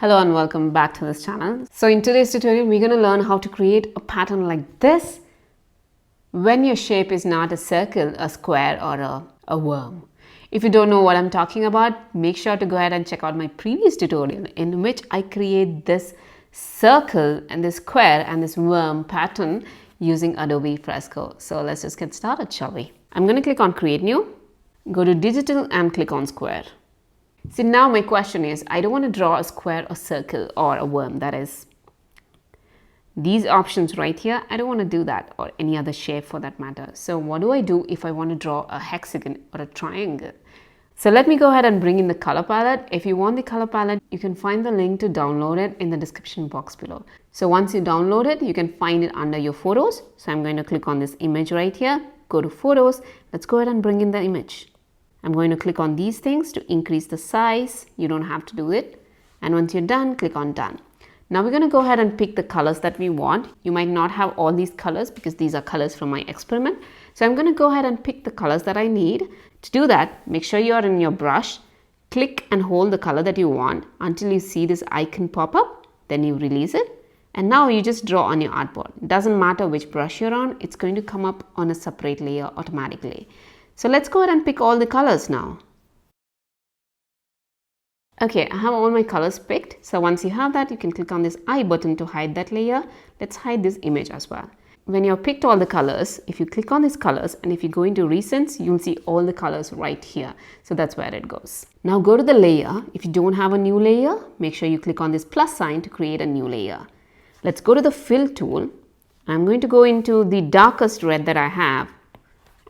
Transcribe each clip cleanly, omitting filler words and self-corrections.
Hello and welcome back to this channel. So in today's tutorial, we're going to learn how to create a pattern like this when your shape is not a circle, a square, or a worm. If you don't know what I'm talking about, make sure to go ahead and check out my previous tutorial in which I create this circle and this square and this worm pattern using Adobe Fresco. So let's just get started, shall we? I'm going to click on Create New, go to Digital and click on Square. See, now my question is, I don't want to draw a square, a circle, or a worm. That is, these options right here, I don't want to do that, or any other shape for that matter. So what do I do if I want to draw a hexagon or a triangle? So let me go ahead and bring in the color palette. If you want the color palette, you can find the link to download it in the description box below. So once you download it, you can find it under your photos. So I'm going to click on this image right here, go to photos. Let's go ahead and bring in the image. I'm going to click on these things to increase the size. You don't have to do it. And once you're done, click on done. Now we're going to go ahead and pick the colors that we want. You might not have all these colors because these are colors from my experiment. So I'm going to go ahead and pick the colors that I need. To do that, make sure you are in your brush. Click and hold the color that you want until you see this icon pop up. Then you release it. And now you just draw on your artboard. It doesn't matter which brush you're on. It's going to come up on a separate layer automatically. So let's go ahead and pick all the colors now. Okay, I have all my colors picked. So once you have that, you can click on this I button to hide that layer. Let's hide this image as well. When you've picked all the colors, if you click on these colors and if you go into recents, you'll see all the colors right here. So that's where it goes. Now go to the layer. If you don't have a new layer, make sure you click on this plus sign to create a new layer. Let's go to the fill tool. I'm going to go into the darkest red that I have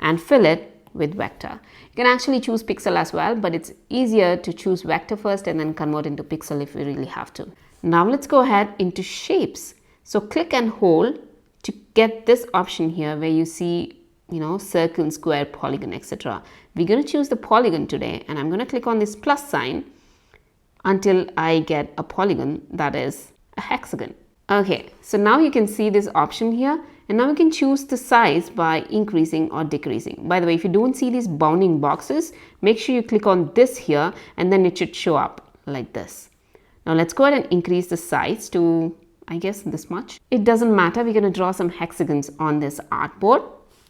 and fill it with vector. You can actually choose pixel as well, but it's easier to choose vector first and then convert into pixel if you really have to. Now let's go ahead into shapes. So click and hold to get this option here where you see, circle, square, polygon, etc. We're going to choose the polygon today, and I'm going to click on this plus sign until I get a polygon that is a hexagon. Okay, so now you can see this option here. And now we can choose the size by increasing or decreasing. By the way, if you don't see these bounding boxes, make sure you click on this here and then it should show up like this. Now let's go ahead and increase the size to, I guess, this much. It doesn't matter. We're going to draw some hexagons on this artboard.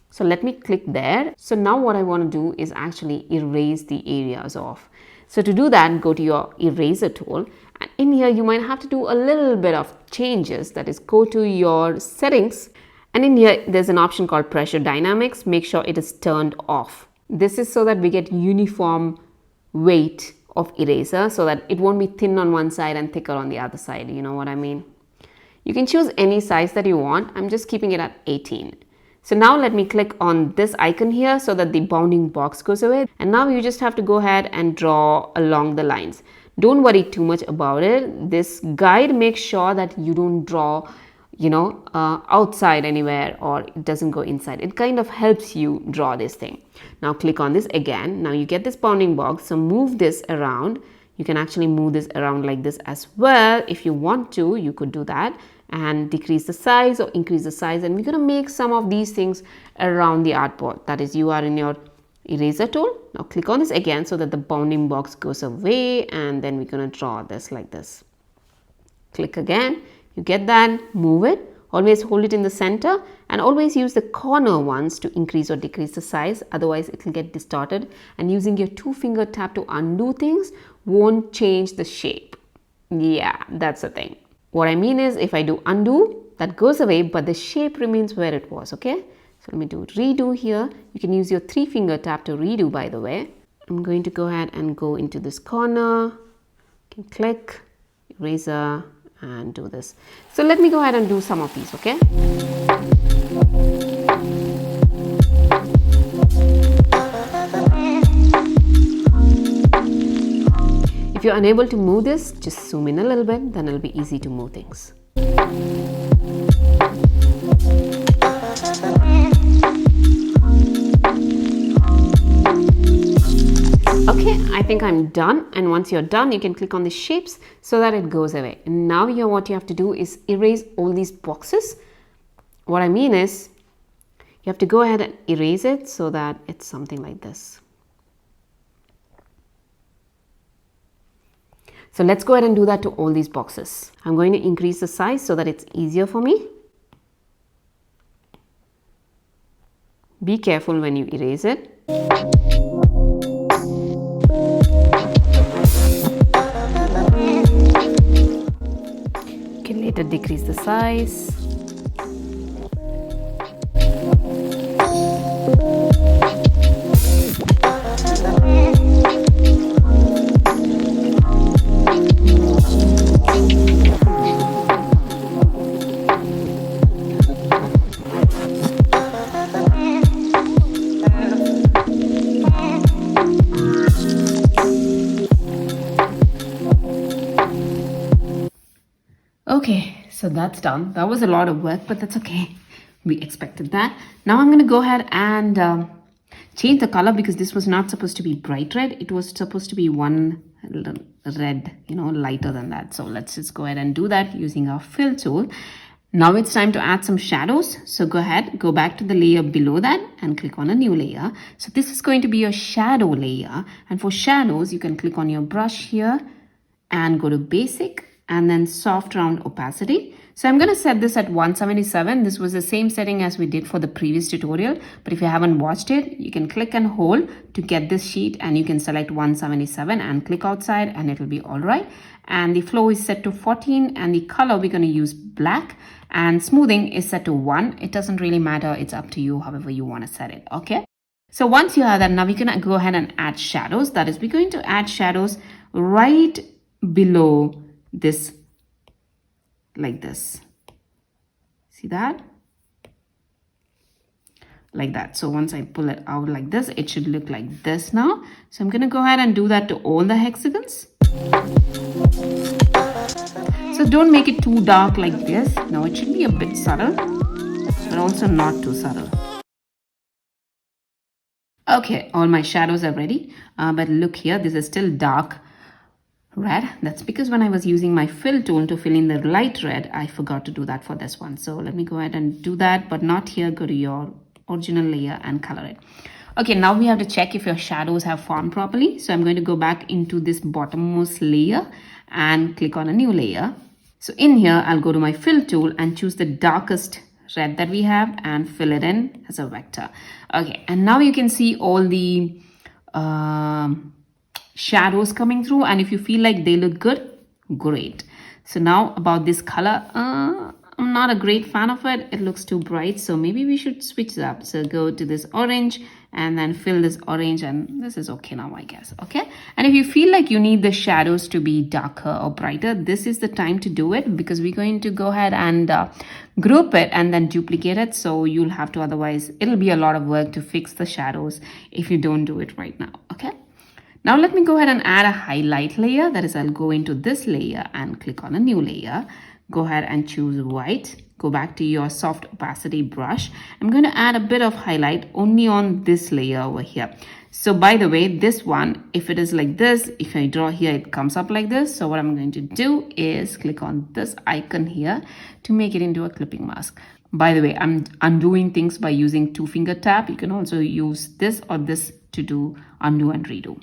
So let me click there. So now what I want to do is actually erase the areas off. So to do that, go to your eraser tool. And in here, you might have to do a little bit of changes. That is, go to your settings. And in here, there's an option called Pressure Dynamics. Make sure it is turned off. This is so that we get uniform weight of eraser so that it won't be thin on one side and thicker on the other side. You know what I mean? You can choose any size that you want. I'm just keeping it at 18. So now let me click on this icon here so that the bounding box goes away. And now you just have to go ahead and draw along the lines. Don't worry too much about it. This guide makes sure that you don't draw outside anywhere or it doesn't go inside. It kind of helps you draw this thing. Now click on this again. Now you get this bounding box. So move this around. You can actually move this around like this as well. If you want to, you could do that and decrease the size or increase the size. And we're going to make some of these things around the artboard. That is, you are in your eraser tool. Now click on this again so that the bounding box goes away. And then we're going to draw this like this. Click again. You get that, move it, always hold it in the center and always use the corner ones to increase or decrease the size. Otherwise, it will get distorted and using your 2-finger tap to undo things won't change the shape. Yeah, that's the thing. What I mean is if I do undo, that goes away, but the shape remains where it was, okay? So let me do redo here. You can use your 3-finger tap to redo, by the way. I'm going to go ahead and go into this corner. You can click, eraser, and do this. So let me go ahead and do some of these, okay? If you're unable to move this, just zoom in a little bit, then it'll be easy to move things. Okay, I think I'm done, and once you're done, you can click on the shapes so that it goes away. And now what you have to do is erase all these boxes. What I mean is you have to go ahead and erase it so that it's something like this. So let's go ahead and do that to all these boxes. I'm going to increase the size so that it's easier for me. Be careful when you erase it. You can later decrease the size. Okay, so that's done. That was a lot of work, but that's okay. We expected that. Now I'm going to go ahead and change the color because this was not supposed to be bright red. It was supposed to be one red, lighter than that. So let's just go ahead and do that using our fill tool. Now it's time to add some shadows. So go ahead, go back to the layer below that and click on a new layer. So this is going to be a shadow layer. And for shadows, you can click on your brush here and go to basic and then soft round opacity. So I'm going to set this at 177. This was the same setting as we did for the previous tutorial. But if you haven't watched it, you can click and hold to get this sheet and you can select 177 and click outside and it'll be all right. And the flow is set to 14 and the color we're going to use black and smoothing is set to 1. It doesn't really matter. It's up to you however you want to set it. Okay. So once you have that, now we're going to go ahead and add shadows. That is, we're going to add shadows right below this, like this. See that? Like that. So once I pull it out like this, it should look like this now. So I'm going to go ahead and do that to all the hexagons. So don't make it too dark like this. No, it should be a bit subtle, but also not too subtle. Okay, all my shadows are ready. But look here, this is still dark red. That's because when I was using my fill tool to fill in the light red, I forgot to do that for this one. So let me go ahead and do that, but not here. Go to your original layer and color it. Okay, now we have to check if your shadows have formed properly. So I'm going to go back into this bottommost layer and click on a new layer. So in here, I'll go to my fill tool and choose the darkest red that we have and fill it in as a vector. Okay, and now you can see all the shadows coming through, and if you feel like they look good, great. So now about this color, I'm not a great fan of it. It looks too bright, so maybe we should switch it up. So go to this orange and then fill this orange, and this is okay now, I guess. Okay, and if you feel like you need the shadows to be darker or brighter, this is the time to do it because we're going to go ahead and group it and then duplicate it. So you'll have to, otherwise it'll be a lot of work to fix the shadows if you don't do it right now. Okay. Now let me go ahead and add a highlight layer. That is, I'll go into this layer and click on a new layer. Go ahead and choose white. Go back to your soft opacity brush. I'm going to add a bit of highlight only on this layer over here. So by the way, this one, if it is like this, if I draw here, it comes up like this. So what I'm going to do is click on this icon here to make it into a clipping mask. By the way, I'm undoing things by using 2-finger tap. You can also use this or this to do undo and redo.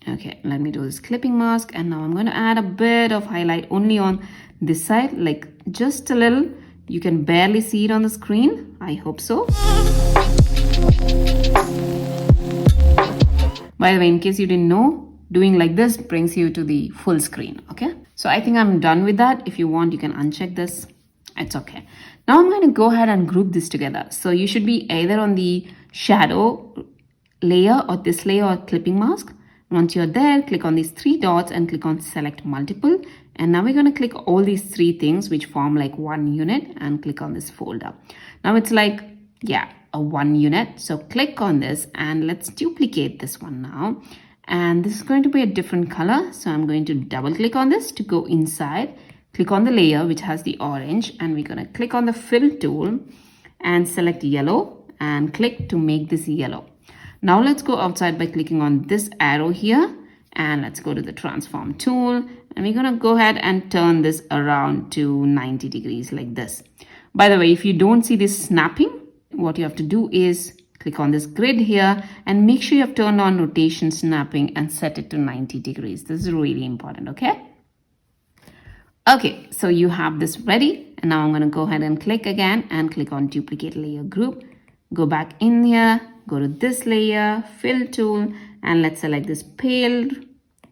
Okay, let me do this clipping mask, and now I'm going to add a bit of highlight only on this side, like just a little. You can barely see it on the screen. I hope so. By the way, in case you didn't know, doing like this brings you to the full screen. Okay, so I think I'm done with that. If you want, you can uncheck this. It's okay. Now I'm going to go ahead and group this together. So you should be either on the shadow layer or this layer or clipping mask. Once you're there, click on these 3 dots and click on select multiple. And now we're going to click all these 3 things which form like one unit and click on this folder. Now it's like, yeah, a 1 unit. So click on this and let's duplicate this one now. And this is going to be a different color. So I'm going to double click on this to go inside. Click on the layer which has the orange, and we're going to click on the fill tool and select yellow and click to make this yellow. Now let's go outside by clicking on this arrow here, and let's go to the transform tool, and we're going to go ahead and turn this around to 90 degrees like this. By the way, if you don't see this snapping, what you have to do is Click on this grid here and make sure you have turned on rotation snapping and set it to 90 degrees. This is really important, okay? Okay, so you have this ready, and now I'm going to go ahead and click again and click on duplicate layer group. Go back in here, go to this layer, fill tool, and let's select this pale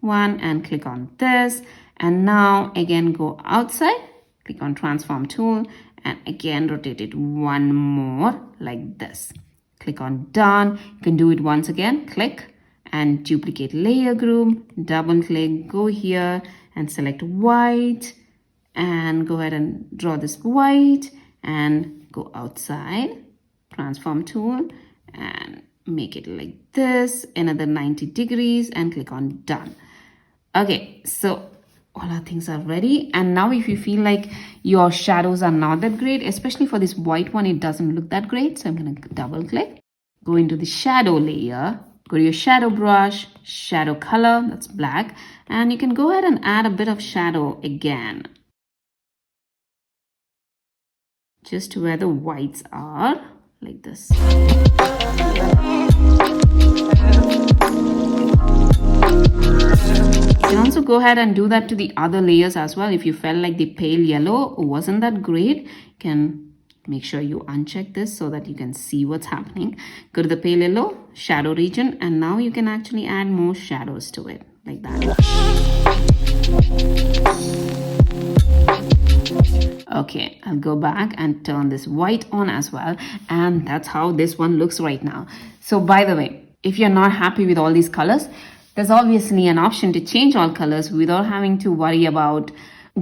one and click on this. And now again go outside, click on transform tool, and again rotate it one more like this. Click on done. You can do it once again, click and duplicate layer group, double click, go here and select white and go ahead and draw this white and go outside, transform tool and make it like this, another 90 degrees and click on done. Okay, so all our things are ready. And now if you feel like your shadows are not that great, especially for this white one, it doesn't look that great. So I'm going to double click, go into the shadow layer, go to your shadow brush, shadow color, that's black. And you can go ahead and add a bit of shadow again, just where the whites are, like this. You can also go ahead and do that to the other layers as well. If you felt like the pale yellow wasn't that great, you can make sure you uncheck this so that you can see what's happening. Go to the pale yellow shadow region, and now you can actually add more shadows to it, like that. Okay, I'll go back and turn this white on as well, and that's how this one looks right now. So by the way, if you're not happy with all these colors, there's obviously an option to change all colors without having to worry about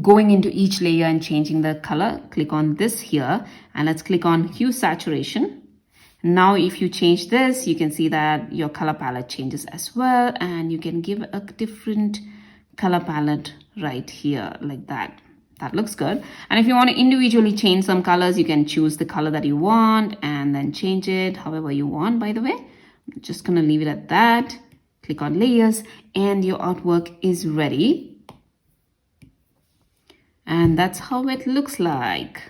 going into each layer and changing the color. Click on this here and let's click on Hue Saturation. Now if you change this, you can see that your color palette changes as well, and you can give a different color palette right here, like that. That looks good. And if you want to individually change some colors, you can choose the color that you want and then change it however you want. By the way, I'm just going to leave it at that. Click on layers and your artwork is ready. And that's how it looks like.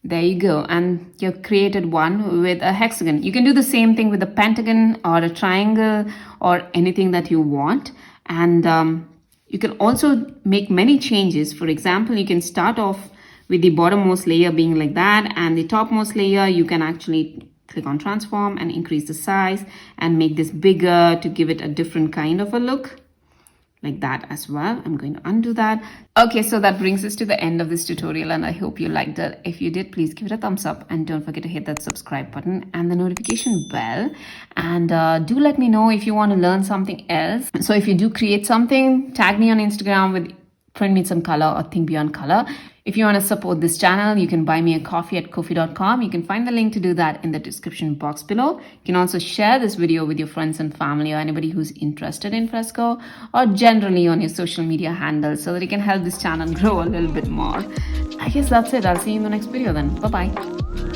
There you go. And you've created one with a hexagon. You can do the same thing with a pentagon or a triangle or anything that you want. And you can also make many changes. For example, you can start off with the bottommost layer being like that, and the topmost layer you can actually click on transform and increase the size and make this bigger to give it a different kind of a look, like that as well. I'm going to undo that. Okay, so that brings us to the end of this tutorial, and I hope you liked it. If you did, please give it a thumbs up and don't forget to hit that subscribe button and the notification bell. And do let me know if you want to learn something else. So if you do create something, tag me on Instagram with print me some color or think beyond color. If you want to support this channel, you can buy me a coffee at ko-fi.com. You can find the link to do that in the description box below. You can also share this video with your friends and family or anybody who's interested in Fresco, or generally on your social media handles, so that you can help this channel grow a little bit more. I guess that's it. I'll see you in the next video then. Bye-bye.